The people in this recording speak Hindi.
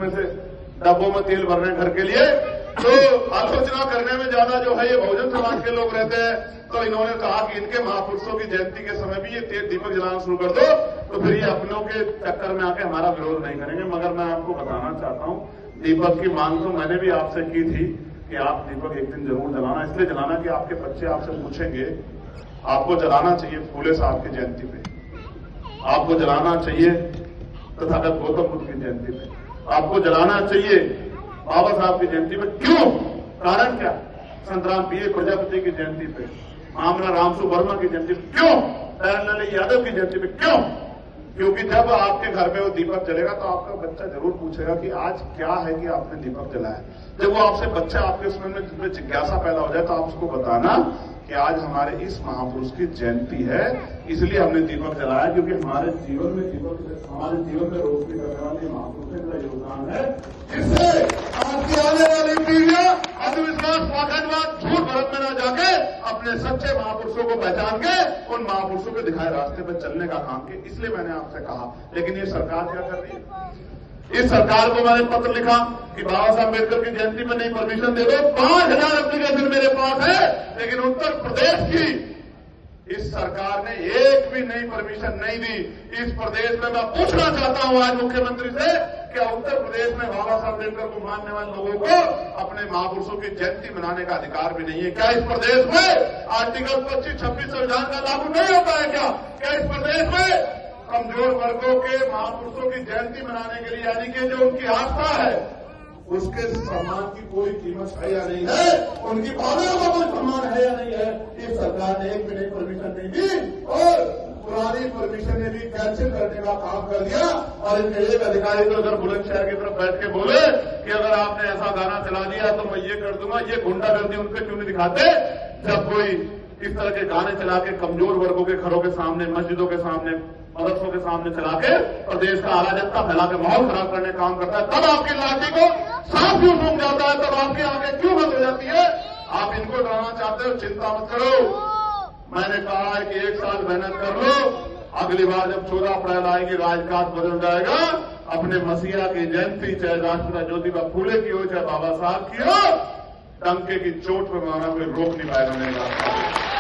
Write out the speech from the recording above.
में से डब्बों में तेल भर रहे हैं घर के लिए। तो आलोचना करने में ज्यादा जो है ये बहुजन समाज के लोग रहते हैं। तो इन्होंने कहा कि इनके महापुरुषों की जयंती के समय भी ये तेल दीपक जलाना शुरू कर दो, तो फिर ये अपनों के चक्कर में आके हमारा विरोध नहीं करेंगे। मगर मैं आपको बताना चाहता हूं, दीपक की मांग तो मैंने भी आपसे की थी कि आप दीपक एक दिन जरूर जलाना। इसलिए जलाना कि आपके बच्चे आपसे पूछेंगे, आपको जलाना चाहिए फूले साहब की जयंती पे, आपको जलाना चाहिए तथागत गौतम बुद्ध की जयंती पे, आपको जलाना चाहिए बाबा साहब की जयंती पे। क्यों? कारण क्या? संतराम पीए प्रजापति की जयंती पे, मामला रामसु वर्मा की जयंती पे क्यों? दयानंद यादव की जयंती पे क्यों? क्योंकि जब आपके घर में वो दीपक जलेगा तो आपका बच्चा जरूर पूछेगा कि आज क्या है कि आपने दीपक जलाया। जब वो आपसे बच्चा आपके उसमें जिसमें जिज्ञासा पैदा हो जाए तो आप उसको बताना कि आज हमारे इस महापुरुष की जयंती है, इसलिए हमने दीपक जलाया, क्योंकि हमारे जीवन में दीपक, हमारे जीवन में रोशनी करने वाले महापुरुषों का योगदान है, जिससे आपकी आने वाली पीढ़ियां अंधविश्वास, पाखंडवाद, झूठ भरत में न जाके अपने सच्चे महापुरुषों को पहचान के उन महापुरुषों के दिखाए रास्ते पर चलने का काम किया। इसलिए मैंने आपसे कहा। लेकिन ये सरकार क्या कर रही है? इस सरकार को मैंने पत्र लिखा कि बाबा साहब अम्बेडकर की जयंती में नहीं परमिशन दे दो। 5000 एप्लीकेशन मेरे पास है, लेकिन उत्तर प्रदेश की इस सरकार ने एक भी नई परमिशन नहीं दी। इस प्रदेश में मैं पूछना चाहता हूं आज मुख्यमंत्री से, क्या उत्तर प्रदेश में बाबा साहब अम्बेडकर को मानने वाले लोगों को अपने महापुरुषों की जयंती मनाने का अधिकार भी नहीं है? क्या इस प्रदेश में आर्टिकल 25-26 संविधान का लागू नहीं होता है? क्या इस प्रदेश में कमजोर वर्गों के महापुरुषों की जयंती मनाने के लिए, यानी कि जो उनकी आस्था है उसके सम्मान की कोई कीमत है या नहीं है, उनकी भावनाओं का कोई सम्मान है या नहीं है? इस सरकार ने एक भी नई परमिशन नहीं दी और पुरानी परमिशन ने भी कैंसिल करने का काम कर दिया। और इनके एक अधिकारी तो उधर बुलंदशहर की तरफ बैठ के बोले कि अगर आपने ऐसा गाना चला दिया तो मैं ये कर दूंगा। ये गुंडागर्दी उनके क्यों नहीं दिखाते जब कोई इस तरह के गाने चला के कमजोर वर्गों के घरों के सामने, मस्जिदों के सामने, मदरसों के सामने चला के और देश का अराजकता फैला के माहौल खराब करने का काम करता है? तब आपकी लाठी को सांप क्यों सूंघ जाता है? तब आपकी आंखें क्यों बंद हो जाती है? आप इनको डराना चाहते हो? चिंता मत करो। मैंने कहा है कि 1 साल मेहनत कर लो, अगली बार जब 14 अप्रैल आएगी राजकाज बदल जाएगा। अपने मसीहा की जयंती चाहे राष्ट्रपिता ज्योतिबा फूले की हो चाहे बाबा साहब की हो, डंके की चोट पर माना कोई रोक नहीं पाएगा मेरी बात।